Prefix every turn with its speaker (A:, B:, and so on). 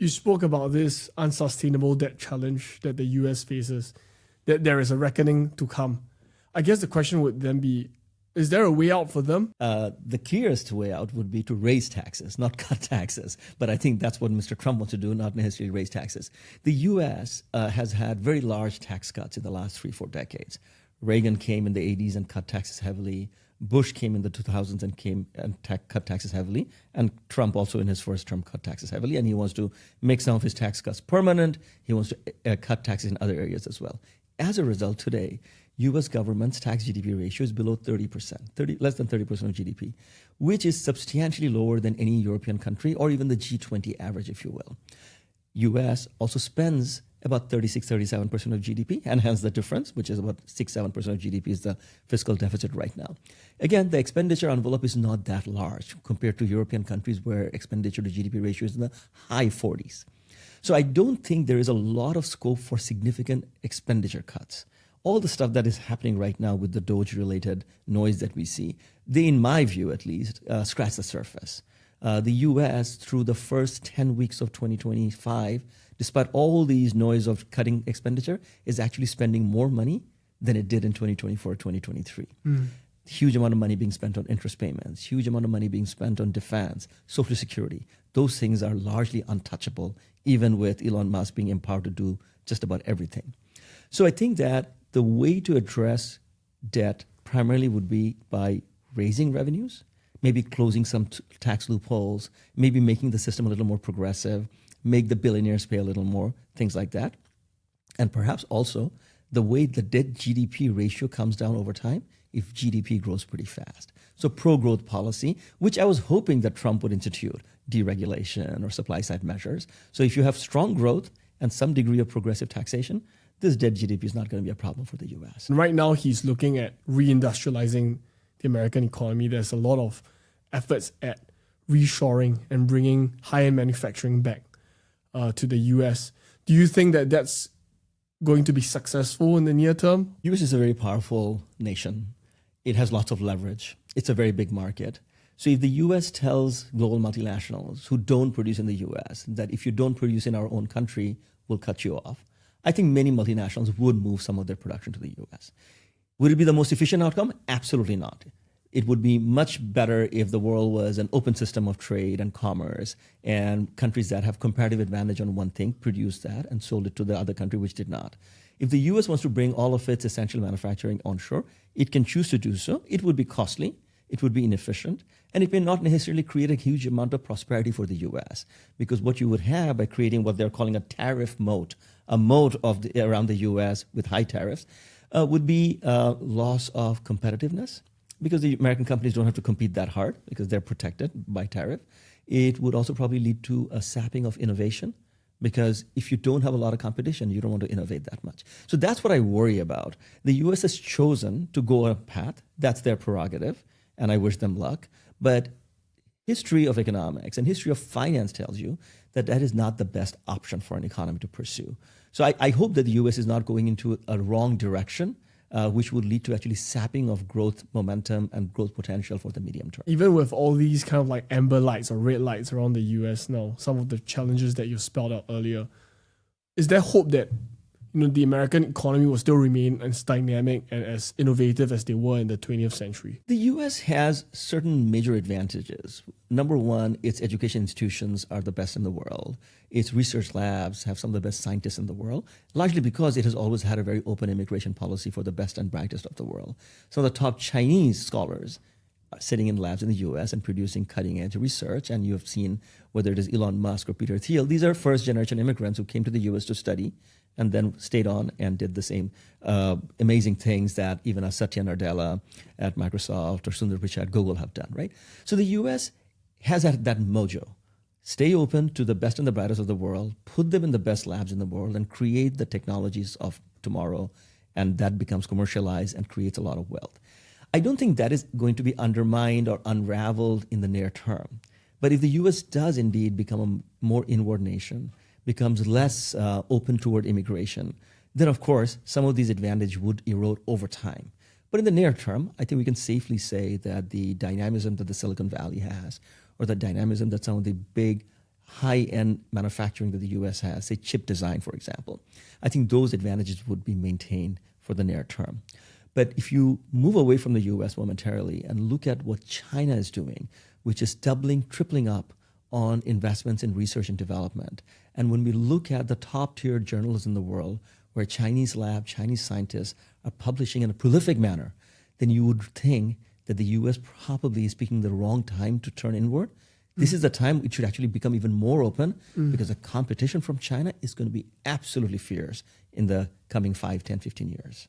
A: You spoke about this unsustainable debt challenge that the US faces, that there is a reckoning to come. I guess the question would then be, is there a way out for them?
B: The clearest way out would be to raise taxes, not cut taxes. But I think that's what Mr. Trump wants to do, not necessarily raise taxes. The US has had very large tax cuts in the last 3-4 decades. Reagan came in the 80s and cut taxes heavily. Bush came in the 2000s and cut taxes heavily. And Trump also in his first term cut taxes heavily. And he wants to make some of his tax cuts permanent. He wants to cut taxes in other areas as well. As a result, today, U.S. government's tax GDP ratio is below 30%, less than 30% of GDP, which is substantially lower than any European country or even the G20 average, if you will. U.S. also spends about 36-37% of GDP, and hence the difference, which is about 6-7% of GDP is the fiscal deficit right now. Again, the expenditure envelope is not that large compared to European countries where expenditure to GDP ratio is in the high 40s. So I don't think there is a lot of scope for significant expenditure cuts. All the stuff that is happening right now with the Doge-related noise that we see, they, in my view at least, scratch the surface. The U.S., through the first 10 weeks of 2025, despite all these noise of cutting expenditure, is actually spending more money than it did in 2024, 2023. Huge amount of money being spent on interest payments, huge amount of money being spent on defense, Social Security. Those things are largely untouchable, even with Elon Musk being empowered to do just about everything. So I think that the way to address debt primarily would be by raising revenues, maybe closing some tax loopholes, maybe making the system a little more progressive, make the billionaires pay a little more, things like that. And perhaps also the way the debt GDP ratio comes down over time if GDP grows pretty fast. So pro-growth policy, which I was hoping that Trump would institute, deregulation or supply-side measures. So if you have strong growth and some degree of progressive taxation, this debt GDP is not going to be a problem for the US.
A: And right now, he's looking at reindustrializing the American economy. There's a lot of efforts at reshoring and bringing high-end manufacturing back to the US. Do you think that that's going to be successful in the near term?
B: US is a very powerful nation. It has lots of leverage. It's a very big market. So if the US tells global multinationals who don't produce in the US that if you don't produce in our own country, we'll cut you off, I think many multinationals would move some of their production to the US. Would it be the most efficient outcome? Absolutely not. It would be much better if the world was an open system of trade and commerce, and countries that have comparative advantage on one thing produced that and sold it to the other country which did not. If the US wants to bring all of its essential manufacturing onshore, it can choose to do so. It would be costly, it would be inefficient, and it may not necessarily create a huge amount of prosperity for the US, because what you would have by creating what they're calling a tariff moat, a moat around the US with high tariffs, would be loss of competitiveness, because the American companies don't have to compete that hard because they're protected by tariff. It would also probably lead to a sapping of innovation, because if you don't have a lot of competition, you don't want to innovate that much. So that's what I worry about. The US has chosen to go on a path. That's their prerogative, and I wish them luck. But history of economics and history of finance tells you that that is not the best option for an economy to pursue. So I hope that the US is not going into a wrong direction, which would lead to actually sapping of growth momentum and growth potential for the medium term.
A: Even with all these kind of like amber lights or red lights around the US now, some of the challenges that you spelled out earlier, is there hope that the American economy will still remain as dynamic and as innovative as they were in the 20th century?
B: The US has certain major advantages. Number one, its education institutions are the best in the world. Its research labs have some of the best scientists in the world, largely because it has always had a very open immigration policy for the best and brightest of the world. Some of the top Chinese scholars are sitting in labs in the US and producing cutting-edge research, and you have seen whether it is Elon Musk or Peter Thiel, these are first-generation immigrants who came to the US to study and then stayed on and did the same amazing things that even a Satya Nadella at Microsoft or Sundar Pichai at Google have done, right? So the US has that mojo. Stay open to the best and the brightest of the world, put them in the best labs in the world, and create the technologies of tomorrow, and that becomes commercialized and creates a lot of wealth. I don't think that is going to be undermined or unraveled in the near term. But if the US does indeed become a more inward nation, becomes less open toward immigration, then of course some of these advantages would erode over time. But in the near term, I think we can safely say that the dynamism that the Silicon Valley has, or the dynamism that some of the big high-end manufacturing that the U.S. has, say chip design, for example, I think those advantages would be maintained for the near term. But if you move away from the U.S. momentarily and look at what China is doing, which is doubling, tripling up on investments in research and development, and when we look at the top-tier journals in the world where Chinese lab, Chinese scientists are publishing in a prolific manner, then you would think that the U.S. probably is picking the wrong time to turn inward. This is the time it should actually become even more open because the competition from China is going to be absolutely fierce in the coming 5, 10, 15 years.